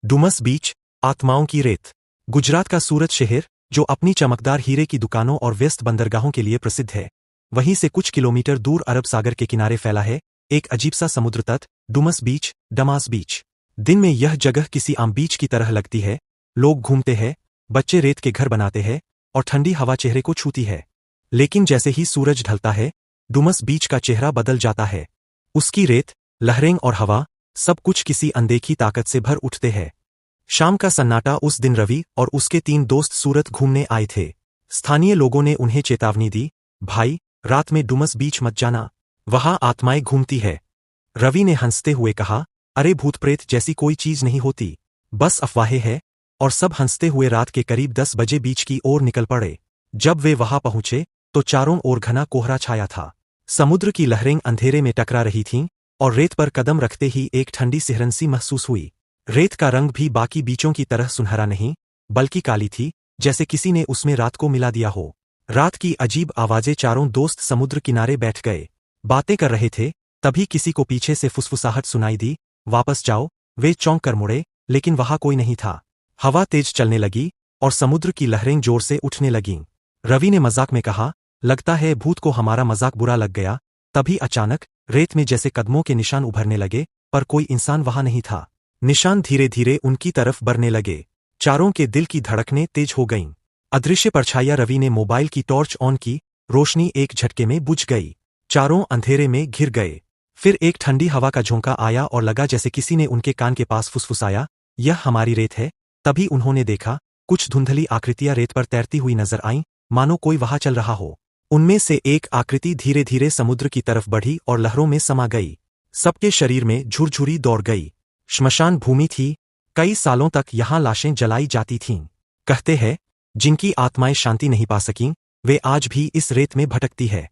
डुमस बीच, आत्माओं की रेत। गुजरात का सूरत शहर, जो अपनी चमकदार हीरे की दुकानों और व्यस्त बंदरगाहों के लिए प्रसिद्ध है, वहीं से कुछ किलोमीटर दूर अरब सागर के किनारे फैला है एक अजीब सा समुद्र तट, डुमस बीच, डमास बीच। दिन में यह जगह किसी आम बीच की तरह लगती है। लोग घूमते हैं, बच्चे रेत के घर बनाते हैं और ठंडी हवा चेहरे को छूती है। लेकिन जैसे ही सूरज ढलता है, डुमस बीच का चेहरा बदल जाता है। उसकी रेत, लहरें और हवा, सब कुछ किसी अनदेखी ताकत से भर उठते हैं। शाम का सन्नाटा उस दिन रवि और उसके 3 दोस्त सूरत घूमने आए थे। स्थानीय लोगों ने उन्हें चेतावनी दी, भाई, रात में डुमस बीच मत जाना, वहां आत्माएं घूमती है। रवि ने हंसते हुए कहा, अरे भूत प्रेत जैसी कोई चीज नहीं होती, बस अफवाहें हैं। और सब हंसते हुए रात के करीब 10 बजे बीच की ओर निकल पड़े। जब वे वहां पहुंचे तो चारों ओर घना कोहरा छाया था। समुद्र की लहरें अंधेरे में टकरा रही थीं और रेत पर कदम रखते ही एक ठंडी सिहरन सी महसूस हुई। रेत का रंग भी बाकी बीचों की तरह सुनहरा नहीं, बल्कि काली थी, जैसे किसी ने उसमें रात को मिला दिया हो। रात की अजीब आवाजें। चारों दोस्त समुद्र किनारे बैठ गए, बातें कर रहे थे। तभी किसी को पीछे से फुसफुसाहट सुनाई दी, वापस जाओ। वे चौंक कर मुड़े, लेकिन वहां कोई नहीं था। हवा तेज चलने लगी और समुद्र की लहरें जोर से उठने लगीं। रवि ने मजाक में कहा, लगता है भूत को हमारा मजाक बुरा लग गया। तभी अचानक रेत में जैसे कदमों के निशान उभरने लगे, पर कोई इंसान वहां नहीं था। निशान धीरे धीरे उनकी तरफ बढ़ने लगे। चारों के दिल की धड़कनें तेज हो गईं। अदृश्य परछाइयां। रवि ने मोबाइल की टॉर्च ऑन की, रोशनी एक झटके में बुझ गई। चारों अंधेरे में घिर गए। फिर एक ठंडी हवा का झोंका आया और लगा जैसे किसी ने उनके कान के पास फुसफुसाया, यह हमारी रेत है। तभी उन्होंने देखा, कुछ धुंधली आकृतियां रेत पर तैरती हुई नजर आईं, मानो कोई वहां चल रहा हो। उनमें से एक आकृति धीरे धीरे समुद्र की तरफ बढ़ी और लहरों में समा गई। सबके शरीर में झुरझुरी दौड़ गई। श्मशान भूमि थी। कई सालों तक यहां लाशें जलाई जाती थीं। कहते हैं, जिनकी आत्माएं शांति नहीं पा सकीं, वे आज भी इस रेत में भटकती है।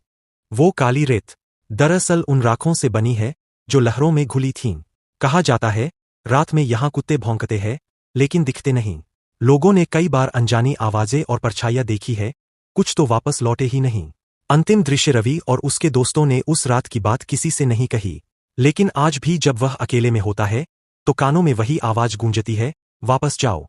वो काली रेत दरअसल उन राखों से बनी है जो लहरों में घुली थीं। कहा जाता है, रात में यहां कुत्ते भौंकते हैं, लेकिन दिखते नहीं। लोगों ने कई बार अनजानी आवाजें और परछाइयां देखी है, कुछ तो वापस लौटे ही नहीं। अंतिम दृश्य। रवि और उसके दोस्तों ने उस रात की बात किसी से नहीं कही, लेकिन आज भी जब वह अकेले में होता है तो कानों में वही आवाज गूंजती है, वापस जाओ।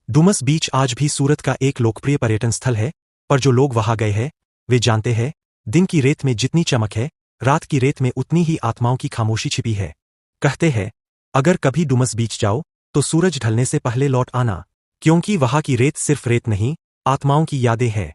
डुमस बीच आज भी सूरत का एक लोकप्रिय पर्यटन स्थल है, पर जो लोग वहां गए हैं वे जानते हैं, दिन की रेत में जितनी चमक है, रात की रेत में उतनी ही आत्माओं की खामोशी छिपी है। कहते हैं, अगर कभी डुमस बीच जाओ तो सूरज ढलने से पहले लौट आना, क्योंकि वहां की रेत सिर्फ रेत नहीं, आत्माओं की यादें हैं।